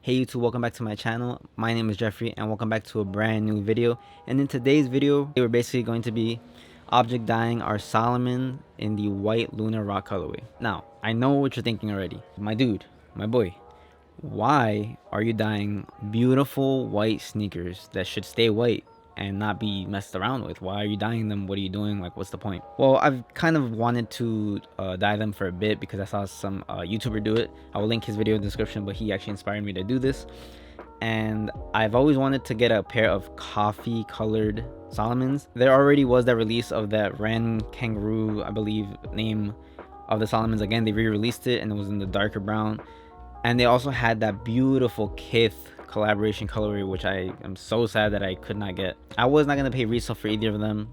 Hey YouTube, welcome back to my channel. My name is Jeffrey and welcome back to a brand new video. And in today's video, we're basically going to be object dyeing our Salomon in the white lunar rock colorway. Now, I know what you're thinking already. My dude, my boy, why are you dyeing beautiful white sneakers that should stay white and not be messed around with? Why are you dyeing them? What are you doing? Like, what's the point? Well, I've kind of wanted to dye them for a bit because I saw some YouTuber do it. I will link his video in the description, but he actually inspired me to do this. And I've always wanted to get a pair of coffee colored Salomons. There already was that release of that Ren Kangaroo, I believe, name of the Salomons. Again, they re-released it and it was in the darker brown. And they also had that beautiful Kith collaboration colorway, which I am so sad that I could not get. I was not going to pay resale for either of them,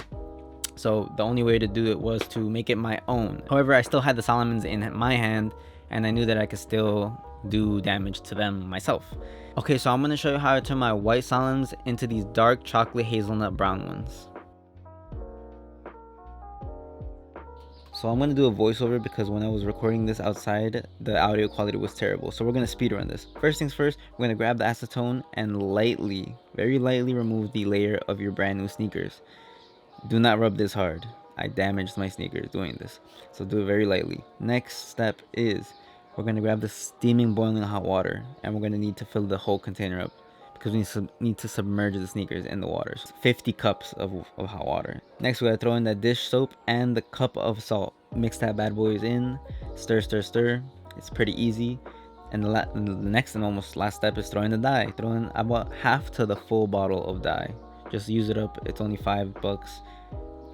so the only way to do it was to make it my own. However, I still had the Salomons in my hand and I knew that I could still do damage to them myself. Okay, so I'm going to show you how I turn my white Salomons into these dark chocolate hazelnut brown ones. So I'm going to do a voiceover because when I was recording this outside, the audio quality was terrible. So we're going to speed run this. First things first, we're going to grab the acetone and lightly, very lightly remove the layer of your brand new sneakers. Do not rub this hard. I damaged my sneakers doing this. So do it very lightly. Next step is we're going to grab the steaming boiling hot water and we're going to need to fill the whole container up, because we need to submerge the sneakers in the water. So 50 cups of hot water. Next, we gotta throw in that dish soap and the cup of salt. Mix that bad boys in. Stir, stir, stir. It's pretty easy. And the next and almost last step is throwing the dye. Throw in about half to the full bottle of dye. Just use it up. It's only $5.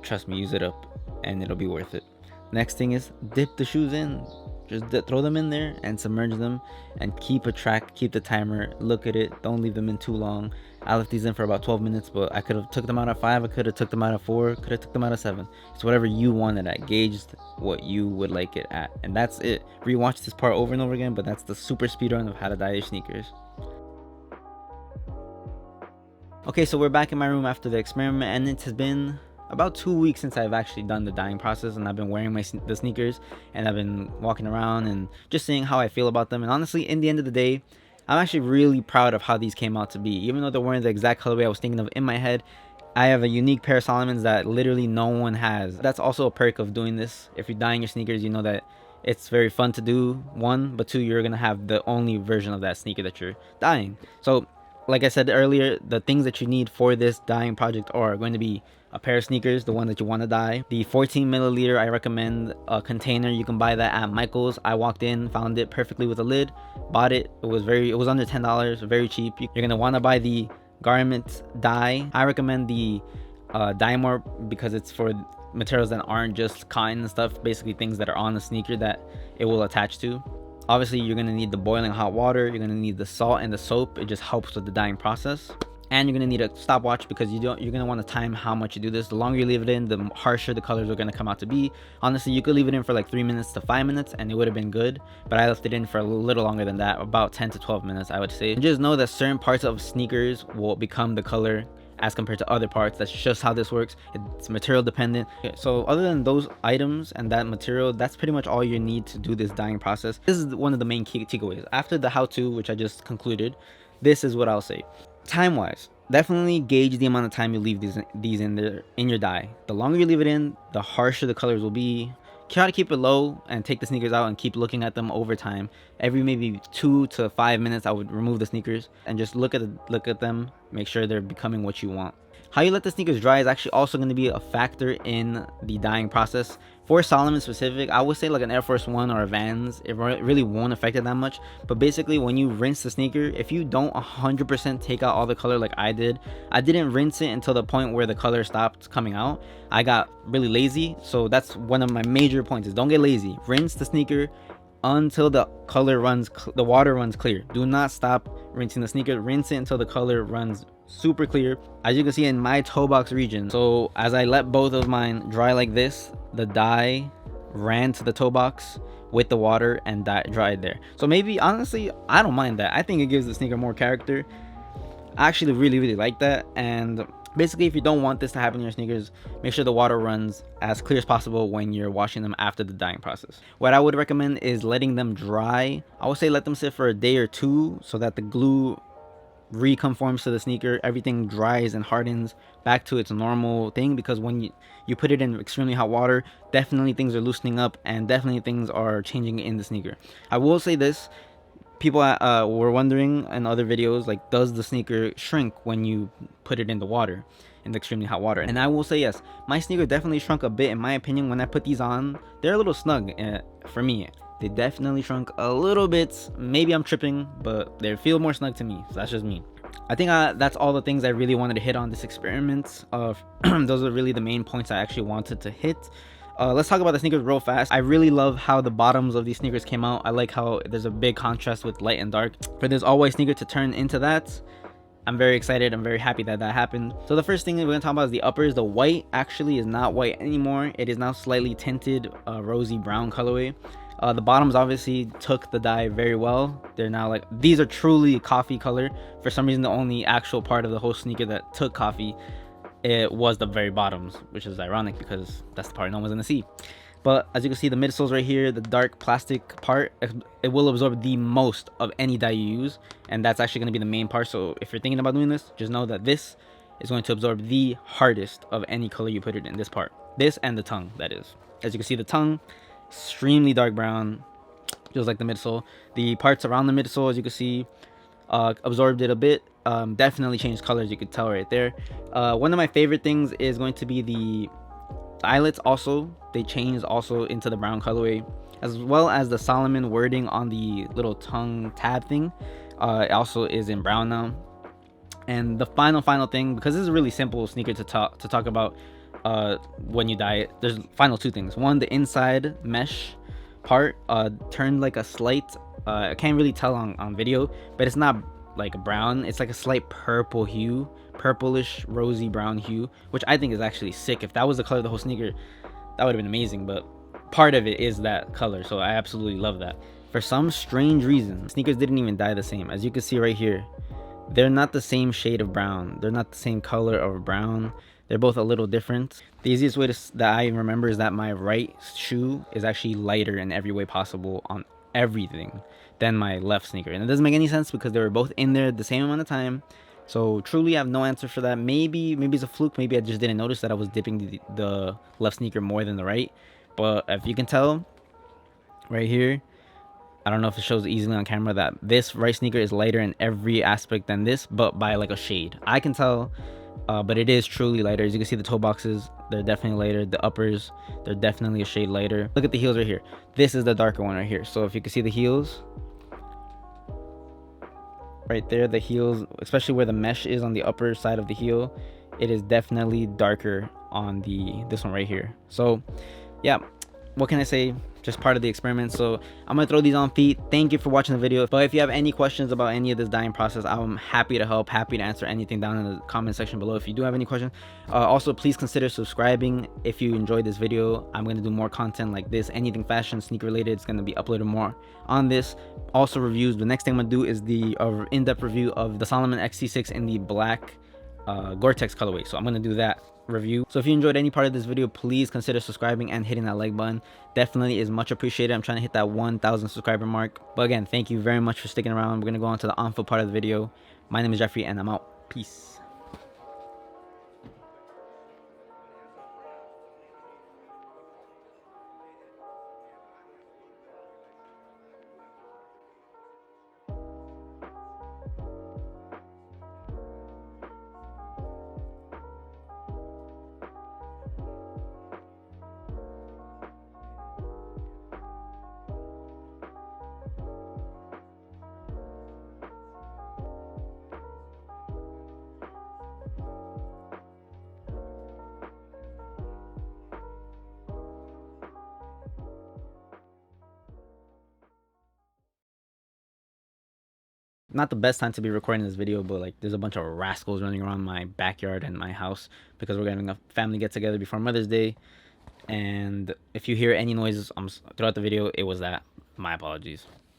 Trust me, use it up and it'll be worth it. Next thing is dip the shoes in. Just throw them in there and submerge them and keep a track, keep the timer, look at it, don't leave them in too long. I left these in for about 12 minutes, but I could have took them out at 5, I could have took them out at 4, could have took them out at 7. It's whatever you wanted at, gauged what you would like it at. And that's it. Rewatch this part over and over again, but that's the super speed run of how to dye your sneakers. Okay, so we're back in my room after the experiment and it has been about 2 weeks since I've actually done the dyeing process, and I've been wearing the sneakers and I've been walking around and just seeing how I feel about them. And honestly, in the end of the day, I'm actually really proud of how these came out to be. Even though they're wearing the exact colorway I was thinking of in my head, I have a unique pair of Salomons that literally no one has. That's also a perk of doing this. If you're dyeing your sneakers, you know that it's very fun to do, one, but two, you're gonna have the only version of that sneaker that you're dyeing. So like I said earlier, the things that you need for this dyeing project are going to be a pair of sneakers, the one that you want to dye, the 14 milliliter, I recommend a container. You can buy that at Michael's. I walked in, found it perfectly with a lid, bought it. It was under $10, very cheap. You're going to want to buy the garment dye. I recommend the Dymore because it's for materials that aren't just cotton and stuff, basically things that are on the sneaker that it will attach to. Obviously, you're going to need the boiling hot water. You're going to need the salt and the soap. It just helps with the dyeing process. And you're going to need a stopwatch because you're going to want to time how much you do this. The longer you leave it in, the harsher the colors are going to come out to be. Honestly, you could leave it in for like 3 minutes to 5 minutes and it would have been good. But I left it in for a little longer than that, about 10 to 12 minutes, I would say. And just know that certain parts of sneakers will become the color as compared to other parts. That's just how this works. It's material dependent. Okay, so other than those items and that material, that's pretty much all you need to do this dyeing process. This is one of the main key takeaways. After the how-to, which I just concluded, this is what I'll say. Time wise, definitely gauge the amount of time you leave these in there in your dye. The longer you leave it in, the harsher the colors will be. Try to keep it low and take the sneakers out and keep looking at them over time. Every maybe 2 to 5 minutes, I would remove the sneakers and just look at them, make sure they're becoming what you want. How you let the sneakers dry is actually also going to be a factor in the dyeing process. For Salomon specific, I would say like an Air Force One or a Vans, it really won't affect it that much. But basically, when you rinse the sneaker, if you don't 100% take out all the color like I didn't rinse it until the point where the color stopped coming out. I got really lazy, so that's one of my major points is don't get lazy. Rinse the sneaker until the water runs clear. Do not stop rinsing the sneaker. Rinse it until the color runs super clear, as you can see in my toe box region. So as I let both of mine dry like this, the dye ran to the toe box with the water and dried there. So maybe honestly, I don't mind that. I think it gives the sneaker more character. I actually really like that, and Basically, if you don't want this to happen in your sneakers, make sure the water runs as clear as possible when you're washing them after the dyeing process. What I would recommend is letting them dry. I would say let them sit for a day or two so that the glue reconforms to the sneaker, everything dries and hardens back to its normal thing, because when you put it in extremely hot water, definitely things are loosening up and definitely things are changing in the sneaker. I will say this, people were wondering in other videos, like, does the sneaker shrink when you put it in the water, in the extremely hot water? And I will say yes, my sneaker definitely shrunk a bit in my opinion. When I put these on, they're a little snug for me. They definitely shrunk a little bit. Maybe I'm tripping, but they feel more snug to me. So that's just me. I think that's all the things I really wanted to hit on this experiment. Those are really the main points I actually wanted to hit. Let's talk about the sneakers real fast. I really love how the bottoms of these sneakers came out. I like how there's a big contrast with light and dark. For this all-white sneaker to turn into that, I'm very excited. I'm very happy that that happened. So the first thing we're going to talk about is the uppers. The white actually is not white anymore. It is now slightly tinted rosy brown colorway. The bottoms obviously took the dye very well. They're now like, these are truly coffee color. For some reason, the only actual part of the whole sneaker that took coffee, it was the very bottoms, which is ironic because that's the part no one's gonna see. But as you can see, the midsoles right here, the dark plastic part, it will absorb the most of any dye you use, and that's actually going to be the main part. So if you're thinking about doing this, just know that this is going to absorb the hardest of any color you put it in. This part, this and the tongue, that is. As you can see, the tongue, extremely dark brown, just like the midsole. The parts around the midsole, as you can see, absorbed it a bit. Definitely changed colors, you could tell right there. One of my favorite things is going to be the eyelets. Also, they changed also into the brown colorway, as well as the Salomon wording on the little tongue tab thing. It also is in brown now. And the final thing, because this is a really simple sneaker to talk about when you dye it, there's final two things. One, the inside mesh part turned like a slight, I can't really tell on video, but it's not like brown, it's like a slight purple hue, purplish rosy brown hue, which I think is actually sick. If that was the color of the whole sneaker, that would have been amazing, but part of it is that color, so I absolutely love that. For some strange reason, sneakers didn't even dye the same. As you can see right here, they're not the same shade of brown, they're not the same color of brown, they're both a little different. The easiest way that I remember is that my right shoe is actually lighter in every way possible on everything than my left sneaker, and it doesn't make any sense because they were both in there the same amount of time. So truly I have no answer for that. Maybe it's a fluke, maybe I just didn't notice that I was dipping the left sneaker more than the right. But if you can tell right here, I don't know if it shows easily on camera, that this right sneaker is lighter in every aspect than this, but by like a shade. I can tell, but it is truly lighter. As you can see, the toe boxes, they're definitely lighter. The uppers, they're definitely a shade lighter. Look at the heels right here. This is the darker one right here. So if you can see the heels right there, the heels, especially where the mesh is on the upper side of the heel, it is definitely darker on this one right here. So yeah, what can I say? Just part of the experiment. So I'm gonna throw these on feet. Thank you for watching the video. But if you have any questions about any of this dyeing process, I'm happy to help, happy to answer anything down in the comment section below if you do have any questions. Also, please consider subscribing if you enjoyed this video. I'm gonna do more content like this, anything fashion, sneaker related. It's gonna be uploaded more on this. Also reviews. The next thing I'm gonna do is the in-depth review of the Salomon XT-6 in the black Gore-Tex colorway. So I'm gonna do that review. So if you enjoyed any part of this video, please consider subscribing and hitting that like button. Definitely is much appreciated. I'm trying to hit that 1,000 subscriber mark. But again, thank you very much for sticking around. We're gonna go on to the on-foot part of the video. My name is Jeffrey and I'm out. Peace. Not the best time to be recording this video, but like there's a bunch of rascals running around my backyard and my house because we're getting a family get together before Mother's Day. And if you hear any noises throughout the video, it was that. My apologies.